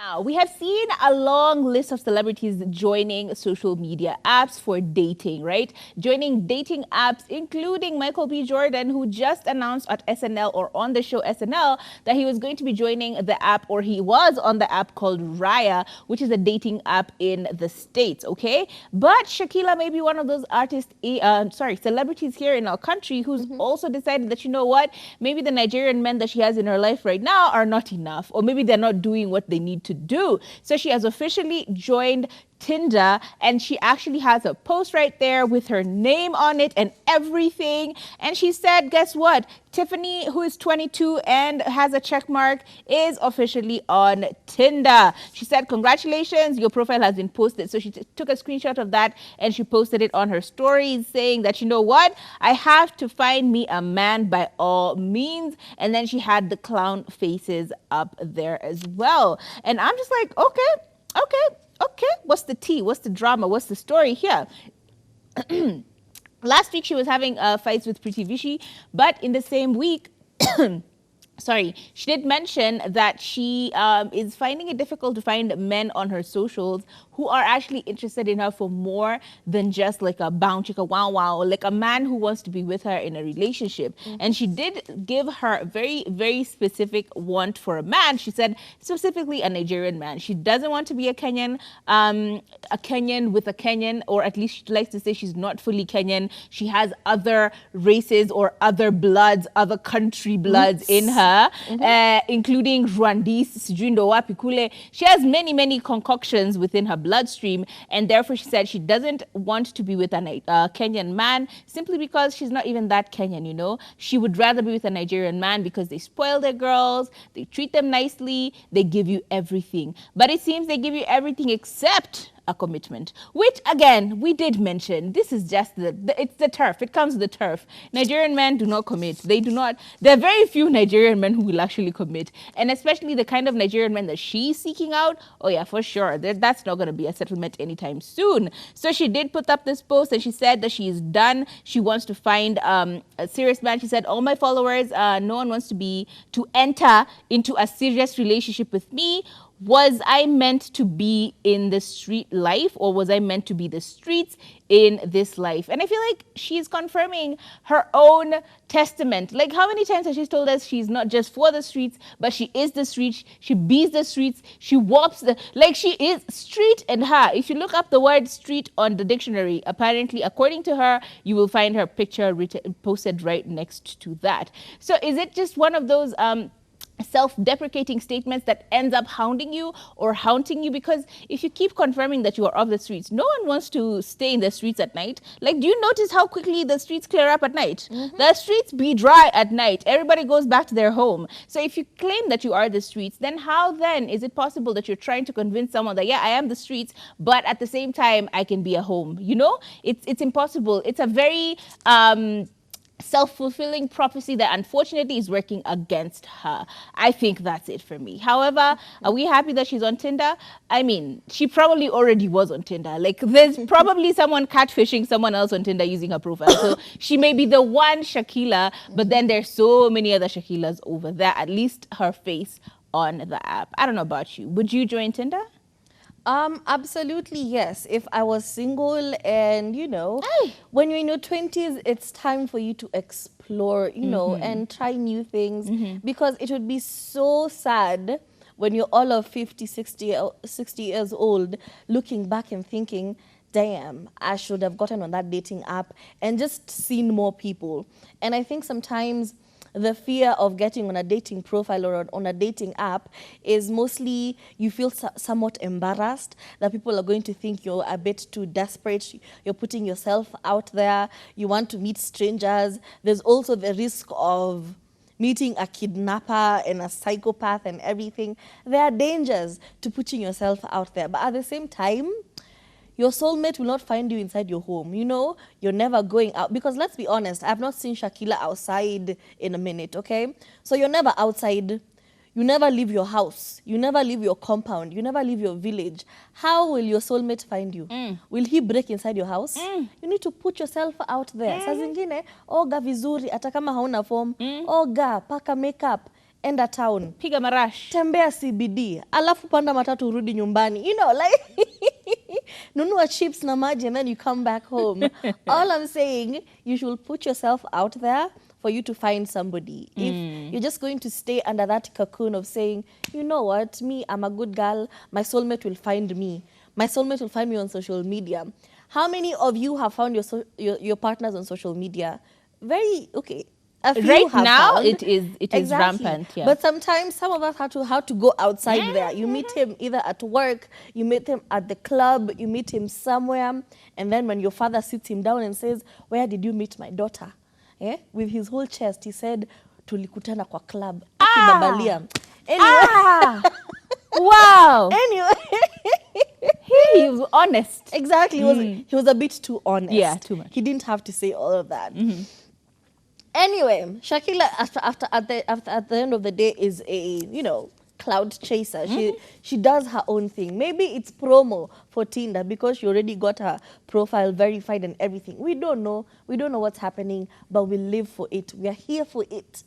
Now, we have seen a long list of celebrities joining social media apps for dating, right? Joining dating apps, including Michael B. Jordan, who just announced at SNL or on the show SNL that he was going to be joining the app, or he was on the app called Raya, which is a dating app in the States, okay? But Shakilla may be one of those celebrities here in our country who's also decided that, you know what, maybe the Nigerian men that she has in her life right now are not enough, or maybe they're not doing what they need to do. So she has officially joined Tinder, and she actually has a post right there with her name on it and everything. And she said, guess what? Tiffany, who is 22 and has a check mark, is officially on Tinder. She said, congratulations, your profile has been posted. So she took a screenshot of that and she posted it on her stories saying that, you know what, I have to find me a man by all means. And then she had the clown faces up there as well. And I'm just like, okay, what's the tea? What's the drama? What's the story here? Last week, she was having fights with Pretty Vichy, but in the same week, she did mention that she is finding it difficult to find men on her socials who are actually interested in her for more than just like a bound chicka wow wow, like a man who wants to be with her in a relationship. And she did give her very, very specific want for a man. She said specifically a Nigerian man. She doesn't want to be a Kenyan with a Kenyan, or at least she likes to say she's not fully Kenyan. She has other races or other bloods, other country bloods in her, including Rwandese, Sijundo, Wapikule. She has many, many concoctions within her bloodstream, and therefore she said she doesn't want to be with a Kenyan man simply because she's not even that Kenyan, you know. She would rather be with a Nigerian man because they spoil their girls, they treat them nicely, they give you everything. But it seems they give you everything except a commitment, which again we did mention. This is just it's the turf. It comes with the turf. Nigerian men do not commit. They do not. There are very few Nigerian men who will actually commit, and especially the kind of Nigerian men that she's seeking out. Oh yeah, for sure. That's not going to be a settlement anytime soon. So she did put up this post, and she said that she is done. She wants to find a serious man. She said, all my followers, no one wants to enter into a serious relationship with me. Was I meant to be in the street life, or was I meant to be the streets in this life? And I feel like she's confirming her own testament. Like, how many times has she told us she's not just for the streets, but she is the streets, she bees the streets, she walks she is street and her. If you look up the word street on the dictionary, apparently, according to her, you will find her picture posted right next to that. So is it just one of those self-deprecating statements that ends up hounding you or haunting you? Because if you keep confirming that you are of the streets, no one wants to stay in the streets at night. Like, do you notice how quickly the streets clear up at night? The streets be dry at night. Everybody goes back to their home. So if you claim that you are the streets, then how then is it possible that you're trying to convince someone that, yeah, I am the streets, but at the same time I can be a home? You know, it's impossible. It's a very self-fulfilling prophecy that unfortunately is working against her. I think that's it for me. However, are we happy that she's on Tinder? I mean, she probably already was on Tinder. Like, there's probably someone catfishing someone else on Tinder using her profile. So she may be the one Shakilla, but then there's so many other Shakillas over there, at least her face on the app. I don't know about you. Would you join Tinder? Absolutely, yes. If I was single and, you know, when you're in your 20s, it's time for you to explore, you know, and try new things, because it would be so sad when you're all of 50, 60 years old, looking back and thinking, damn, I should have gotten on that dating app and just seen more people. And I think sometimes the fear of getting on a dating profile or on a dating app is mostly you feel somewhat embarrassed that people are going to think you're a bit too desperate. You're putting yourself out there. You want to meet strangers. There's also the risk of meeting a kidnapper and a psychopath and everything. There are dangers to putting yourself out there. But at the same time, your soulmate will not find you inside your home. You know, you're never going out. Because let's be honest, I've not seen Shakilla outside in a minute, okay? So you're never outside. You never leave your house. You never leave your compound. You never leave your village. How will your soulmate find you? Will he break inside your house? You need to put yourself out there. Saa zingine, oga vizuri, hata kama hauna form. Oga, paka makeup. enda town, Piga marash. tembea CBD, alafu panda matatu urudi nyumbani. You know, like, nunua chips na maji and then you come back home. All I'm saying, you should put yourself out there for you to find somebody. If you're just going to stay under that cocoon of saying, you know what, me, I'm a good girl, my soulmate will find me. My soulmate will find me on social media. How many of you have found your partners on social media? Very, okay. A few Right have now, found. it is rampant. Yeah. But sometimes some of us have to go outside there. You meet him either at work, you meet him at the club, you meet him somewhere, and then when your father sits him down and says, "Where did you meet my daughter?" With his whole chest, he said, "Tulikutana kwa club." Akibabalia. Anyway. Wow. Anyway. He was honest. Exactly. He was a bit too honest. Yeah, too much. He didn't have to say all of that. Anyway, Shakilla, at the end of the day, is a, cloud chaser. She does her own thing. Maybe it's promo for Tinder because she already got her profile verified and everything. We don't know. We don't know what's happening, but we live for it. We are here for it.